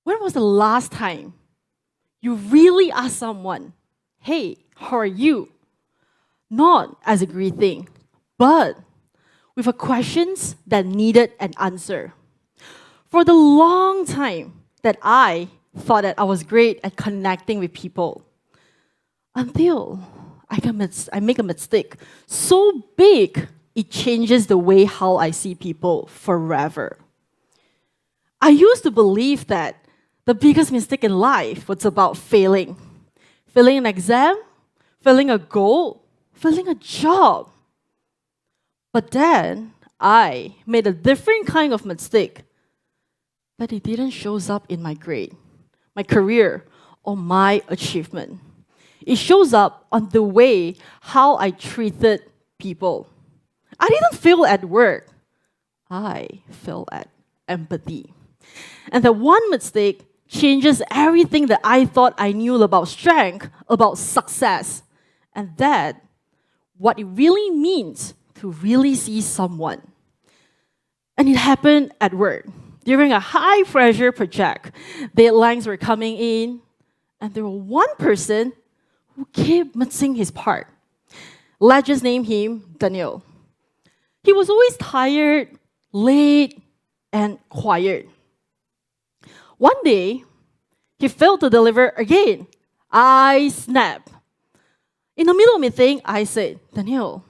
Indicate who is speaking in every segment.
Speaker 1: When was the last time you really asked someone, hey, how are you? Not as a greeting, but with a questions that needed an answer. For the long time that I thought that I was great at connecting with people until I make a mistake so big it changes the way how I see people forever. I used to believe that the biggest mistake in life was about failing. Failing an exam, failing a goal, failing a job. But then I made a different kind of mistake that it didn't shows up in my grade, my career, or my achievement. It shows up on the way how I treated people. I didn't fail at work. I failed at empathy. And that one mistake changes everything that I thought I knew about strength, about success, and that what it really means to really see someone. And it happened at work. During a high pressure project, deadlines were coming in, and there was one person who kept missing his part. Let's just name him Daniel. He was always tired, late, and quiet. One day, he failed to deliver again. I snapped. In the middle of meeting, I said, Daniel,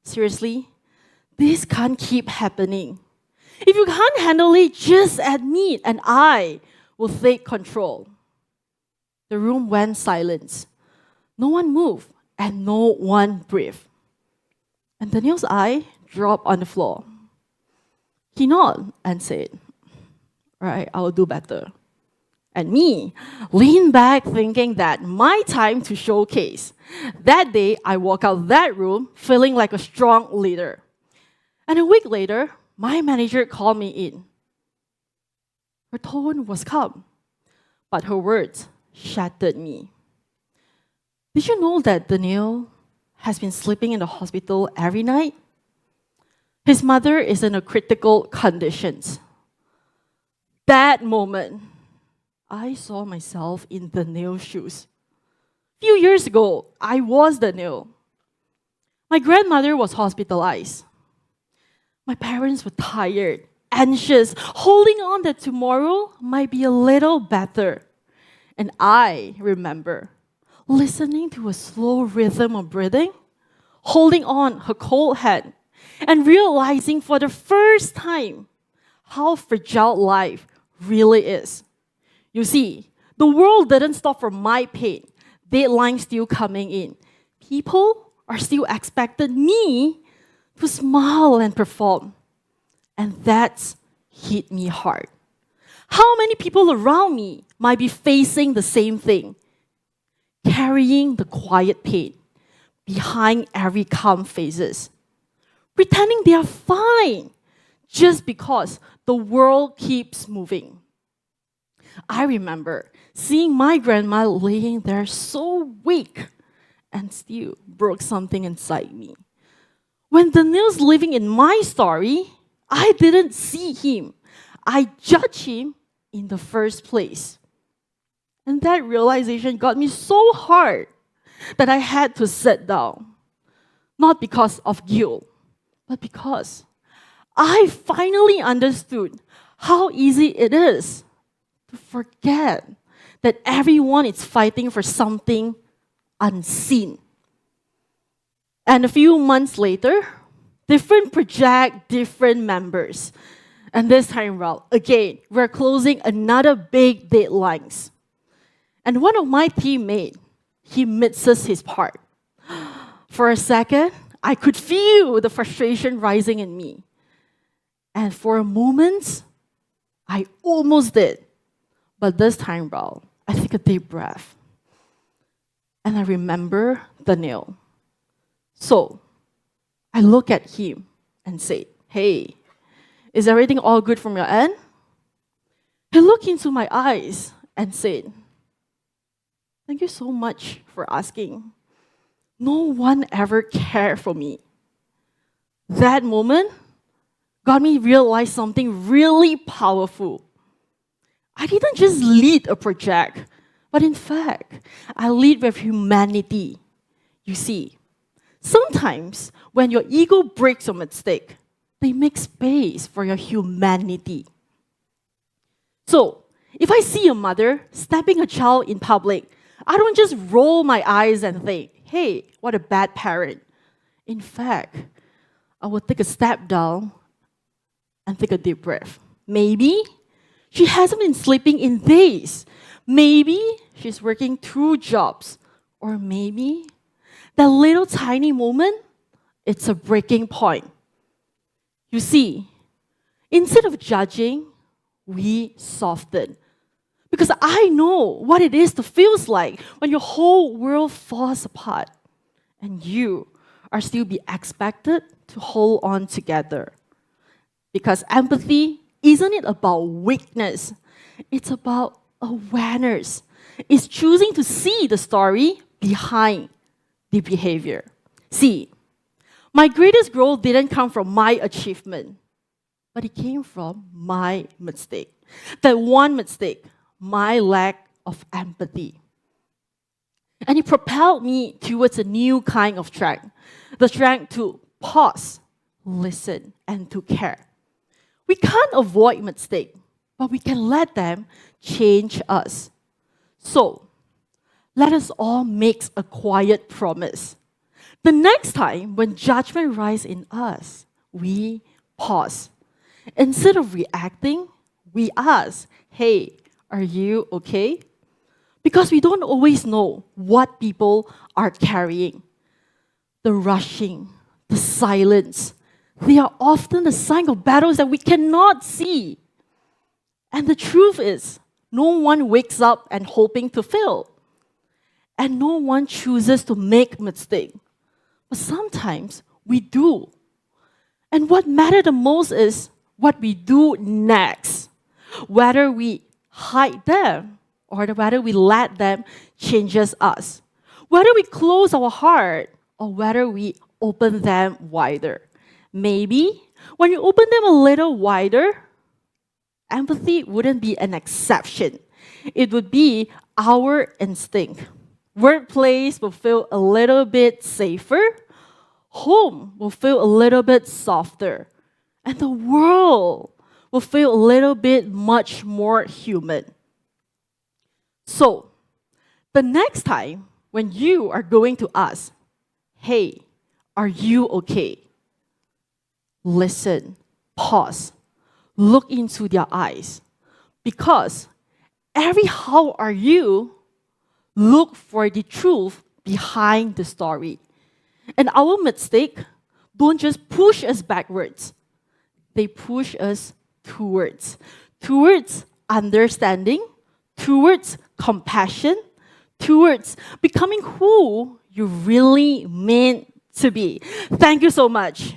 Speaker 1: seriously, this can't keep happening. If you can't handle it, just admit and I will take control. The room went silent. No one moved and no one breathed. And Daniel's eye dropped on the floor. He nodded and said, right, I will do better. And me leaned back thinking that my time to showcase. That day, I walked out that room feeling like a strong leader. And a week later, my manager called me in. Her tone was calm, but her words shattered me. Did you know that Daniel has been sleeping in the hospital every night? His mother is in a critical condition. That moment, I saw myself in Daniel's shoes. Few years ago, I was Daniel. My grandmother was hospitalized. My parents were tired, anxious, holding on that tomorrow might be a little better. And I remember listening to a slow rhythm of breathing, holding on her cold hand, and realizing for the first time how fragile life really is. You see, the world didn't stop for my pain. Deadlines still coming in. People are still expecting me to smile and perform. And that's hit me hard. How many people around me might be facing the same thing? Carrying the quiet pain behind every calm faces. Pretending they are fine just because the world keeps moving. I remember seeing my grandma laying there so weak and still broke something inside me. When Daniel's living in my story, I didn't see him. I judged him in the first place. And that realization got me so hard that I had to sit down. Not because of guilt, but because I finally understood how easy it is to forget that everyone is fighting for something unseen. And a few months later, different project, different members. And this time around, again, we're closing another big deadlines. And one of my teammates, he misses his part. For a second, I could feel the frustration rising in me. And for a moment, I almost did. But this time around, I take a deep breath. And I remember Daniel. So, I look at him and say, hey, is everything all good from your end? He looked into my eyes and said, thank you so much for asking. No one ever cared for me. That moment got me realize something really powerful. I didn't just lead a project, but in fact, I lead with humanity. You see, sometimes when your ego breaks a mistake, they make space for your humanity. So, if I see a mother stabbing a child in public, I don't just roll my eyes and think, hey, what a bad parent. In fact, I will take a step down and take a deep breath. Maybe she hasn't been sleeping in days. Maybe she's working 2 jobs. Or maybe that little tiny moment, it's a breaking point. You see, instead of judging, we soften. Because I know what it is to feel like when your whole world falls apart and you are still be expected to hold on together. Because empathy, isn't it about weakness? It's about awareness. It's choosing to see the story behind the behavior. See, my greatest growth didn't come from my achievement, but it came from my mistake. That one mistake, my lack of empathy. And it propelled me towards a new kind of track, the track to pause, listen, and to care. We can't avoid mistakes, but we can let them change us. So, let us all make a quiet promise. The next time when judgment rises in us, we pause. Instead of reacting, we ask, hey, are you okay? Because we don't always know what people are carrying. The rushing, the silence, they are often a sign of battles that we cannot see. And the truth is, no one wakes up and hoping to fail. And no one chooses to make mistake. But sometimes we do. And what matters the most is what we do next. Whether we hide them or whether we let them changes us. Whether we close our heart or whether we open them wider. Maybe when you open them a little wider, empathy wouldn't be an exception. It would be our instinct. Workplace will feel a little bit safer. Home will feel a little bit softer. And the world will feel a little bit much more human. So, the next time when you are going to ask, hey, are you okay? Listen, pause, look into their eyes. Because every how are you, look for the truth behind the story. And our mistake don't just push us backwards. They push us towards understanding, towards compassion, towards becoming who you really meant to be. Thank you so much.